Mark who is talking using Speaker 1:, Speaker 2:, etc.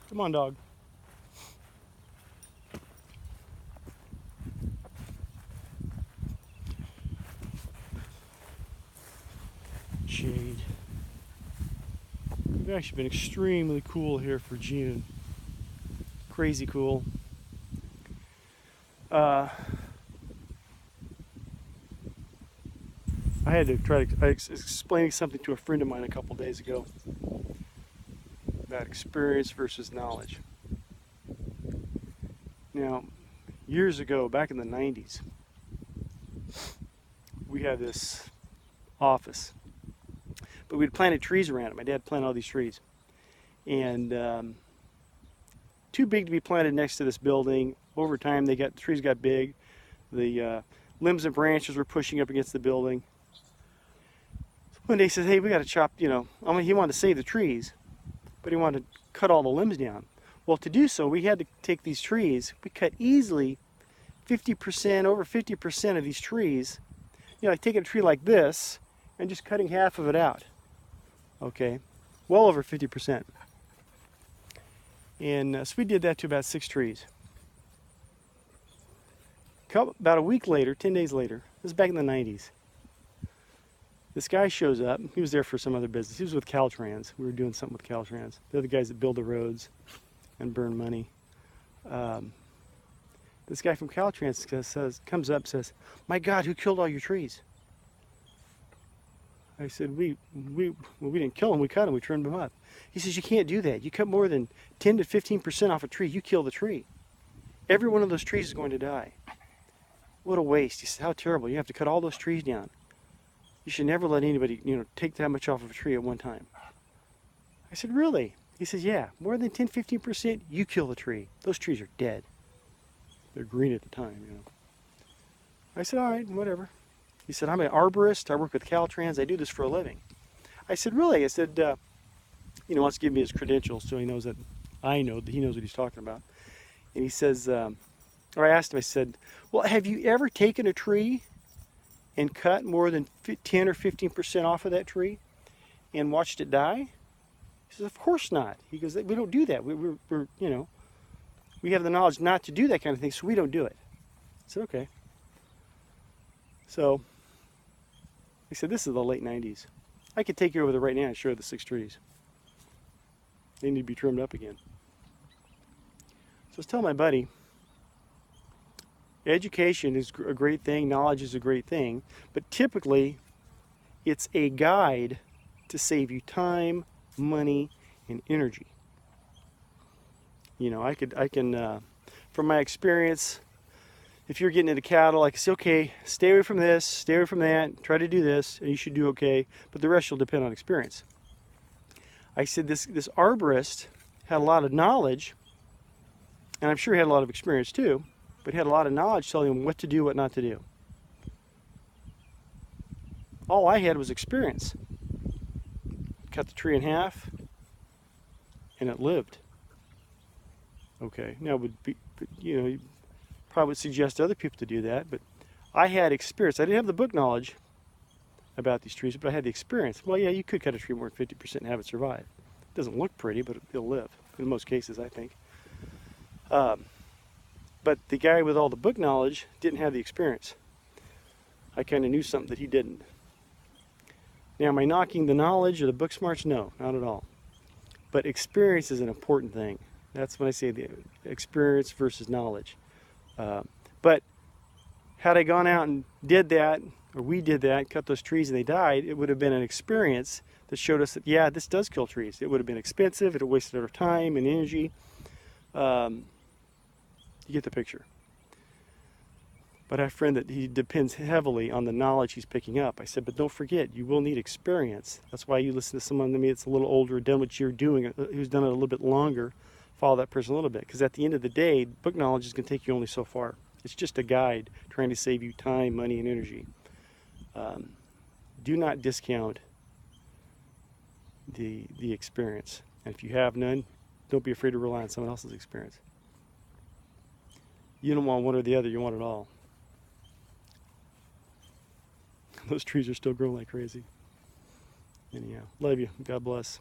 Speaker 1: Come on, dog. Shade. It's actually been extremely cool here for June. Crazy cool. I had to try to explaining something to a friend of mine a couple days ago about experience versus knowledge. Now, years ago, back in the 90s, we had this office, but we'd planted trees around it. My dad planted all these trees, and too big to be planted next to this building. Over time, the trees got big. The limbs and branches were pushing up against the building. One day he says, "Hey, we got to chop." He wanted to save the trees, but he wanted to cut all the limbs down. Well, to do so, we had to take these trees. We cut easily 50%, over 50% of these trees. Like taking a tree like this and just cutting half of it out. Okay, well over 50%. And so we did that to about 6 trees. About a week later, 10 days later, this is back in the 90s, this guy shows up. He was there for some other business. He was with Caltrans. We were doing something with Caltrans. They're the guys that build the roads and burn money. This guy from Caltrans comes up and says, "My God, who killed all your trees?" I said, we didn't kill them. We cut them. We trimmed them up. He says, "You can't do that. You cut more than 10 to 15% off a tree, you kill the tree. Every one of those trees is going to die." What a waste. He said, "How terrible. You have to cut all those trees down. You should never let anybody, take that much off of a tree at one time." I said, "Really?" He says, "Yeah, more than 10, 15%, you kill the tree. Those trees are dead." They're green at the time. I said, "All right, whatever." He said, "I'm an arborist. I work with Caltrans. I do this for a living." I said, "Really?" I said, wants to give me his credentials so he knows that I know that he knows what he's talking about. And he says, or I asked him, I said, "Well, have you ever taken a tree and cut more than 10 or 15% off of that tree and watched it die?" He says, "Of course not." He goes, "We don't do that. We have the knowledge not to do that kind of thing, so we don't do it." I said, "Okay." So he said, "This is the late 90s. I could take you over there right now and show you the 6 trees. They need to be trimmed up again." So I was telling my buddy, education is a great thing, knowledge is a great thing, but typically it's a guide to save you time, money, and energy. I can, from my experience, if you're getting into cattle, I can say, "Okay, stay away from this, stay away from that, try to do this, and you should do okay, but the rest will depend on experience." I said, this arborist had a lot of knowledge, and I'm sure he had a lot of experience too, but he had a lot of knowledge telling him what to do, what not to do. All I had was experience. Cut the tree in half, and it lived. Okay, now you probably would suggest other people to do that, but I had experience. I didn't have the book knowledge about these trees, but I had the experience. Well, yeah, you could cut a tree more than 50% and have it survive. It doesn't look pretty, but it'll live in most cases, I think. But the guy with all the book knowledge didn't have the experience. I kind of knew something that he didn't. Now, am I knocking the knowledge or the book smarts? No, not at all. But experience is an important thing. That's when I say the experience versus knowledge. But had I gone out and did that, or we did that, cut those trees and they died, it would have been an experience that showed us that, yeah, this does kill trees. It would have been expensive. It would have wasted our time and energy. You get the picture. But I have a friend that he depends heavily on the knowledge he's picking up. I said, "But don't forget, you will need experience. That's why you listen to someone to me that's a little older, done what you're doing, who's done it a little bit longer. Follow that person a little bit." Because at the end of the day, book knowledge is going to take you only so far. It's just a guide trying to save you time, money, and energy. Do not discount the experience. And if you have none, don't be afraid to rely on someone else's experience. You don't want one or the other, you want it all. Those trees are still growing like crazy. Anyhow, love you. God bless.